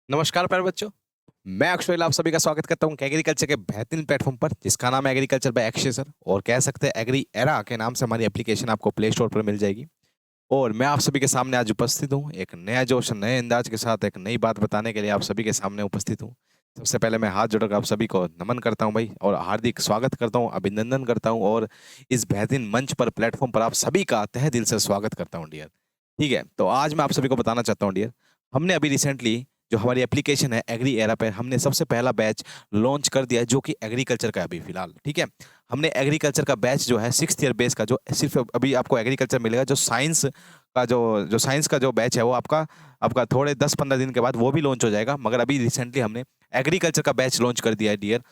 नमस्कार प्यारे बच्चों। मैं अक्षय आप सभी का स्वागत करता हूँ एग्रीकल्चर के बेहतरीन प्लेटफॉर्म पर जिसका नाम है एग्रीकल्चर बाय अक्षय सर और कह सकते हैं एग्री एरा के नाम से हमारी एप्लीकेशन आपको प्ले स्टोर पर मिल जाएगी। और मैं आप सभी के सामने आज उपस्थित हूँ एक नया जोश नए अंदाज के साथ एक नई बात बताने के लिए आप सभी के सामने उपस्थित हूँ। सबसे पहले मैं हाथ जोड़कर आप सभी को नमन करता हूँ भाई और हार्दिक स्वागत करता हूँ, अभिनंदन करता हूँ और इस बेहतरीन मंच पर प्लेटफॉर्म पर आप सभी का तहे दिल से स्वागत करता हूँ डियर। ठीक है, तो आज मैं आप सभी को बताना चाहता हूँ डियर, हमने अभी रिसेंटली जो हमारी एप्लीकेशन है एग्री एरा पे हमने सबसे पहला बैच लॉन्च कर दिया है जो कि एग्रीकल्चर का है अभी फिलहाल। ठीक है, हमने एग्रीकल्चर का बैच जो है 6th ईयर बेस का जो सिर्फ अभी आपको एग्रीकल्चर मिलेगा, जो साइंस का जो साइंस का जो बैच है वो आपका आपका थोड़े 10-15 दिन के बाद वो भी लॉन्च हो जाएगा। मगर अभी रिसेंटली हमने एग्रीकल्चर का बैच लॉन्च कर दिया है डियर।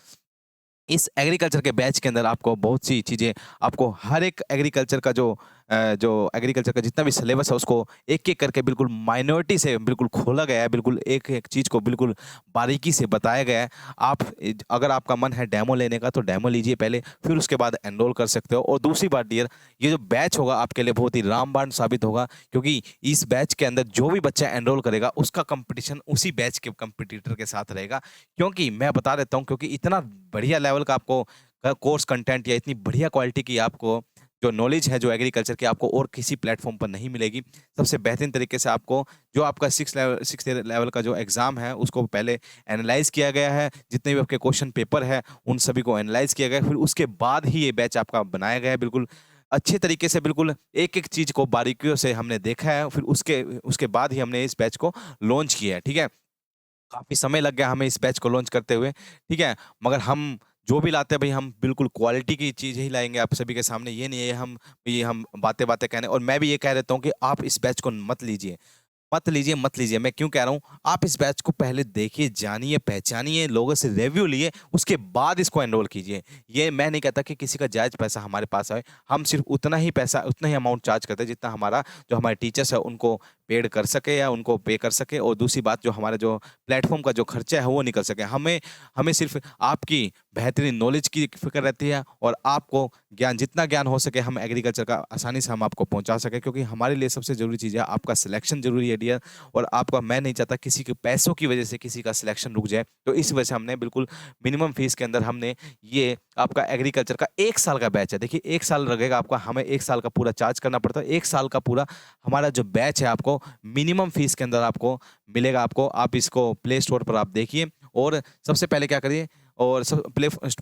इस एग्रीकल्चर के बैच के अंदर आपको बहुत सी चीज़ें, आपको हर एक एग्रीकल्चर का जो एग्रीकल्चर का जितना भी सिलेबस है उसको एक-एक करके बिल्कुल माइनॉरिटी से बिल्कुल खोला गया है, बिल्कुल एक-एक चीज़ को बिल्कुल बारीकी से बताया गया है। आप अगर आपका मन है डेमो लेने का तो डेमो लीजिए पहले, फिर उसके बाद एनरोल कर सकते हो। और दूसरी बात डियर, ये जो बैच होगा आपके लिए बहुत ही रामबाण साबित होगा क्योंकि इस बैच के अंदर जो भी बच्चा एनरोल करेगा उसका कॉम्पिटिशन उसी बैच के कॉम्पिटिटर के साथ रहेगा। क्योंकि मैं बता देता हूँ, क्योंकि इतना बढ़िया लेवल का आपको कोर्स कंटेंट या इतनी बढ़िया क्वालिटी की आपको जो नॉलेज है जो एग्रीकल्चर की आपको और किसी प्लेटफॉर्म पर नहीं मिलेगी। सबसे बेहतरीन तरीके से आपको जो आपका 6th लेवल का जो एग्ज़ाम है उसको पहले एनालाइज़ किया गया है, जितने भी आपके क्वेश्चन पेपर है उन सभी को एनालाइज़ किया गया है, फिर उसके बाद ही ये बैच आपका बनाया गया है। बिल्कुल अच्छे तरीके से बिल्कुल एक-एक चीज़ को बारीकियों से हमने देखा है, फिर उसके उसके बाद ही हमने इस बैच को लॉन्च किया है। ठीक है? काफ़ी समय लग गया हमें इस बैच को लॉन्च करते हुए, ठीक है? मगर हम जो भी लाते हैं भई हम बिल्कुल क्वालिटी की चीज़ ही लाएँगे आप सभी के सामने। ये हम बातें-बातें कहने, और मैं भी ये कह देता हूँ कि आप इस बैच को मत लीजिए। मत लीजिए, मत लीजिए। मैं क्यों कह रहा हूँ, आप इस बैच को पहले देखिए, जानिए, पहचानिए, लोगों से रिव्यू लिए, उसके बाद इसको एनरोल कीजिए। ये मैं नहीं कहता कि किसी का जायज़ पैसा हमारे पास आए। हम सिर्फ़ उतना ही पैसा, उतना ही अमाउंट चार्ज करते हैं जितना हमारे टीचर्स हैं उनको पेड कर सके या उनको पे कर सके, और दूसरी बात जो हमारा जो प्लेटफ़ॉर्म का जो खर्चा है वो निकल सके। हमें हमें सिर्फ़ आपकी बेहतरीन नॉलेज की फ़िक्र रहती है और आपको जितना ज्ञान हो सके हम एग्रीकल्चर का आसानी से हम आपको पहुँचा सकें, क्योंकि हमारे लिए सबसे ज़रूरी चीज़ है आपका सिलेक्शन ज़रूरी है डियर। और आपका, मैं नहीं चाहता किसी के पैसों की वज़ह से किसी का सिलेक्शन रुक जाए। तो इस वज़ह से हमने बिल्कुल मिनिमम फ़ीस के अंदर हमने ये आपका एग्रीकल्चर का 1 साल का बैच है। देखिए 1 साल लगेगा आपका, हमें 1 साल का पूरा चार्ज करना पड़ता है। 1 साल का पूरा हमारा जो बैच है आपको मिनिमम फ़ीस के अंदर आपको मिलेगा आपको। आप इसको प्ले स्टोर पर आप देखिए और सबसे पहले क्या करिए, और सब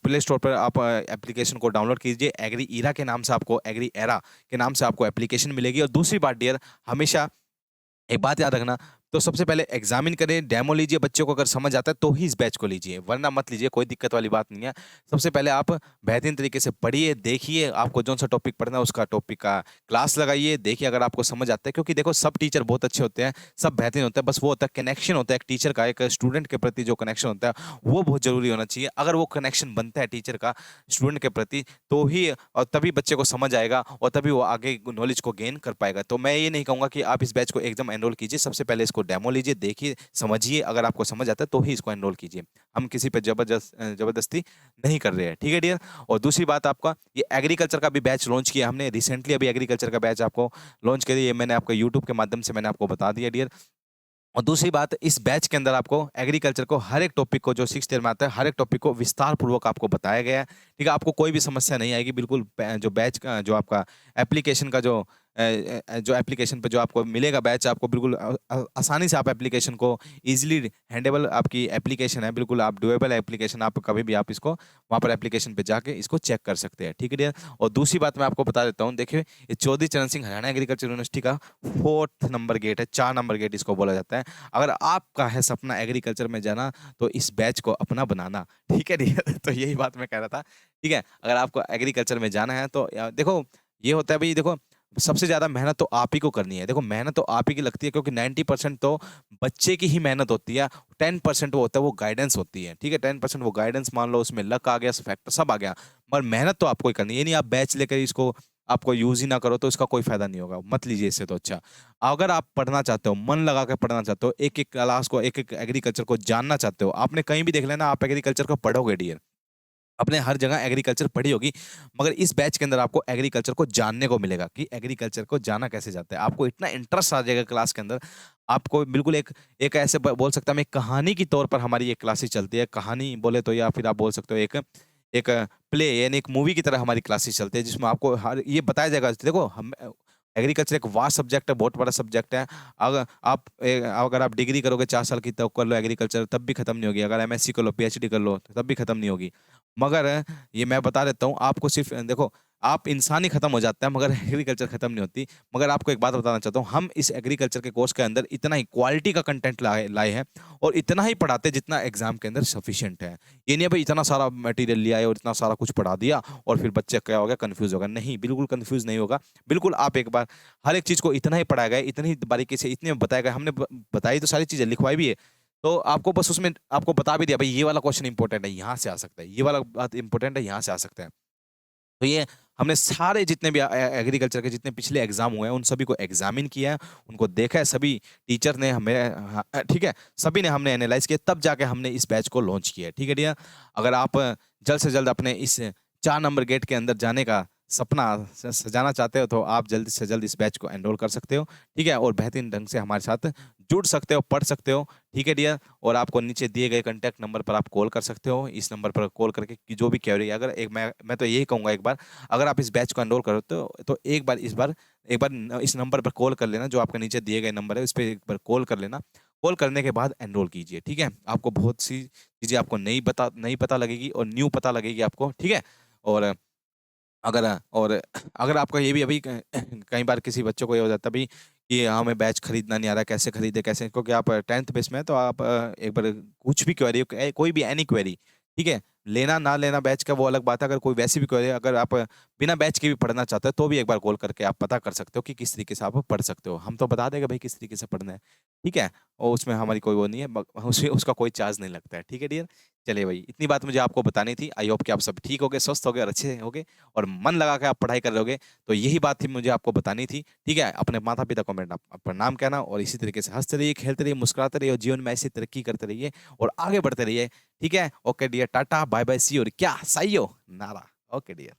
प्ले स्टोर पर आप एप्लीकेशन को डाउनलोड कीजिए। एग्री ईरा के नाम से आपको, एग्री एरा के नाम से आपको एप्लीकेशन मिलेगी। और दूसरी बात डियर, हमेशा एक बात याद रखना, तो सबसे पहले एग्ज़ामिन करें, डेमो लीजिए, बच्चों को अगर समझ आता है तो ही इस बैच को लीजिए, वरना मत लीजिए, कोई दिक्कत वाली बात नहीं है। सबसे पहले आप बेहतरीन तरीके से पढ़िए, देखिए, आपको जौन-सा टॉपिक पढ़ना है उसका टॉपिक का क्लास लगाइए, देखिए अगर आपको समझ आता है, क्योंकि देखो सब टीचर बहुत अच्छे होते हैं, सब बेहतरीन होते हैं, बस वो होता है कनेक्शन होता है एक टीचर का, एक स्टूडेंट के प्रति जो कनेक्शन होता है, वो बहुत ज़रूरी होना चाहिए। अगर वो कनेक्शन बनता है टीचर का स्टूडेंट के प्रति, तो ही और तभी बच्चे को समझ आएगा और तभी वो आगे नॉलेज को गेन कर पाएगा। तो मैं ये नहीं कहूँगा कि आप इस बैच को एकदम एनरोल कीजिए, सबसे पहले इसको डेमो लीजिए, देखिए, समझिए, अगर आपको समझ आता है तो ही इसको एनरोल कीजिए। हम किसी पे ज़बरदस्ती नहीं कर रहे हैं, ठीक है डियर? और दूसरी बात, आपका ये एग्रीकल्चर का भी बैच लॉन्च किया हमने रिसेंटली, अभी एग्रीकल्चर का बैच आपको लॉन्च करिए, ये मैंने आपको यूट्यूब के माध्यम से मैंने आपको बता दिया डियर। और दूसरी बात, इस बैच के अंदर आपको एग्रीकल्चर को हर एक टॉपिक को जो 6th ईयर में आता है, हर एक टॉपिक को विस्तार पूर्वक आपको बताया गया है। ठीक है? आपको कोई भी समस्या नहीं आएगी, बिल्कुल जो बैच का जो आपका एप्लीकेशन का जो एप्लीकेशन पे जो आपको मिलेगा बैच, आपको बिल्कुल आसानी से आप एप्लीकेशन को ईज़िली हैंडेबल आपकी एप्लीकेशन है, बिल्कुल आप डुएबल एप्लीकेशन, आप कभी भी आप इसको वहाँ पर एप्लीकेशन पे जाके इसको चेक कर सकते हैं। ठीक है डियर? और दूसरी बात मैं आपको बता देता हूँ, देखिए, ये चौधरी चरण सिंह हरियाणा एग्रीकल्चर यूनिवर्सिटी का 4th नंबर गेट है, 4 नंबर गेट इसको बोला जाता है। अगर आपका है सपना एग्रीकल्चर में जाना, तो इस बैच को अपना बनाना, ठीक है डियर? तो यही बात मैं कह रहा था, ठीक है? अगर आपको एग्रीकल्चर में जाना है तो देखो, ये होता है भई, देखो, सबसे ज़्यादा मेहनत तो आप ही को करनी है। देखो, मेहनत तो आप ही की लगती है, क्योंकि 90% तो बच्चे की ही मेहनत होती है, 10% वो होता है, वो गाइडेंस होती है, ठीक है? 10% वो गाइडेंस मान लो, उसमें लक आ गया, फैक्टर सब आ गया, मगर मेहनत तो आपको ही करनी है। ये नहीं आप बैच लेकर इसको आपको यूज़ ही ना करो तो इसका कोई फ़ायदा नहीं होगा, मत लीजिए इससे तो अच्छा। अगर आप पढ़ना चाहते हो, मन लगा के पढ़ना चाहते हो, एक-एक क्लास को, एक-एक एग्रीकल्चर को जानना चाहते हो, आपने कहीं भी देख लेना, आप एग्रीकल्चर को पढ़ोगे डियर। अपने हर जगह एग्रीकल्चर पढ़ी होगी, मगर इस बैच के अंदर आपको एग्रीकल्चर को जानने को मिलेगा कि एग्रीकल्चर को जाना कैसे जाता है। आपको इतना इंटरेस्ट आ जाएगा क्लास के अंदर, आपको बिल्कुल एक एक ऐसे बोल सकता हूँ, एक कहानी की तौर पर हमारी ये क्लासेस चलती है। कहानी बोले तो, या फिर आप बोल सकते हो एक एक प्ले यानी एक मूवी की तरह हमारी क्लासेस चलती है, जिसमें आपको हर ये बताया जाएगा। देखो, हम एग्रीकल्चर एक वास्ट सब्जेक्ट है, बहुत बड़ा सब्जेक्ट है। अगर आप डिग्री करोगे 4 साल की, तब कर लो एग्रीकल्चर, तब भी खत्म नहीं होगी। अगर एमएससी कर लो, पीएचडी कर लो, तब भी खत्म नहीं होगी। मगर ये मैं बता देता हूँ आपको, सिर्फ देखो, आप इंसान ही खत्म हो जाता है, मगर एग्रीकल्चर खत्म नहीं होती। मगर आपको एक बात बताना चाहता हूँ, हम इस एग्रीकल्चर के कोर्स के अंदर इतना ही क्वालिटी का कंटेंट लाए लाए हैं, और इतना ही पढ़ाते हैं जितना एग्जाम के अंदर सफिशिएंट है। ये नहीं है भाई इतना सारा मटेरियल लिया है और इतना सारा कुछ पढ़ा दिया और फिर बच्चे क्या हो गया, कंफ्यूज होगा। नहीं, बिल्कुल कंफ्यूज नहीं होगा। बिल्कुल आप एक बार हर एक चीज को इतना ही पढ़ाया गया, इतनी ही बारीकी से, इतने में बताया गया, हमने बताई तो सारी चीजें, लिखवाई भी है। तो आपको बस उसमें आपको बता भी दिया भाई, ये वाला क्वेश्चन इंपॉर्टेंट है, यहाँ से आ सकता है, ये वाला बात इंपॉर्टेंट है, यहाँ से आ सकता है। तो ये हमने सारे जितने भी एग्रीकल्चर के जितने पिछले एग्जाम हुए हैं, उन सभी को एग्जामिन किया है, उनको देखा है। सभी टीचर ने हमें, हाँ, ठीक है, सभी ने हमने एनालाइज किया, तब जाके हमने इस बैच को लॉन्च किया है। ठीक है डियर, अगर आप जल्द से जल्द अपने इस 4 नंबर गेट के अंदर जाने का सपना सजाना चाहते हो, तो आप जल्द से जल्द इस बैच को एनरोल कर सकते हो। ठीक है, और बेहतरीन ढंग से हमारे साथ जुड़ सकते हो, पढ़ सकते हो। ठीक है डियर, और आपको नीचे दिए गए कॉन्टैक्ट नंबर पर आप कॉल कर सकते हो। इस नंबर पर कॉल करके कि जो भी क्वेरी, अगर एक मैं तो यही कहूंगा, एक बार अगर आप इस बैच को एनरोल करो तो एक बार इस नंबर पर कॉल कर लेना, जो आपके नीचे दिए गए नंबर है, उस पर एक बार कॉल कर लेना। कॉल करने के बाद एनरोल कीजिए। ठीक है, आपको बहुत सी चीजें आपको नहीं पता लगेगी और न्यू पता लगेगी आपको। ठीक है, और अगर और अगर आपका ये भी अभी कई बार किसी बच्चों को ये हो जाता है भाई कि हमें बैच खरीदना नहीं आ रहा, कैसे खरीदे कैसे, क्योंकि आप 10th बेस में हैं, तो आप एक बार कुछ भी क्वेरी, कोई भी एनी क्वेरी, ठीक है, लेना ना लेना बैच का वो अलग बात है। अगर कोई वैसी भी क्वेरी, अगर आप बिना बैच के भी पढ़ना चाहते हो, तो भी एक बार कॉल करके आप पता कर सकते हो कि किस तरीके से आप पढ़ सकते हो। हम तो बता देंगे भाई किस तरीके से पढ़ना है। ठीक है, और उसमें हमारी कोई वो नहीं है, उसका कोई चार्ज नहीं लगता है। ठीक है डियर, चलिए भाई, इतनी बात मुझे आपको बतानी थी। आई होप कि आप सब ठीक हो गए, स्वस्थ हो गए और अच्छे हो गए, और मन लगा के आप पढ़ाई कर रहे होगे। तो यही बात थी मुझे आपको बतानी थी। ठीक है, अपने माता पिता को मेरा प्रणाम कहना, और इसी तरीके से हंसते रहिए, खेलते रहिए, मुस्कुराते रहिए, और जीवन में ऐसी तरक्की करते रहिए और आगे बढ़ते रहिए। ठीक है, okay dear, tata bye bye, see you, क्या साइयो नारा। Okay dear.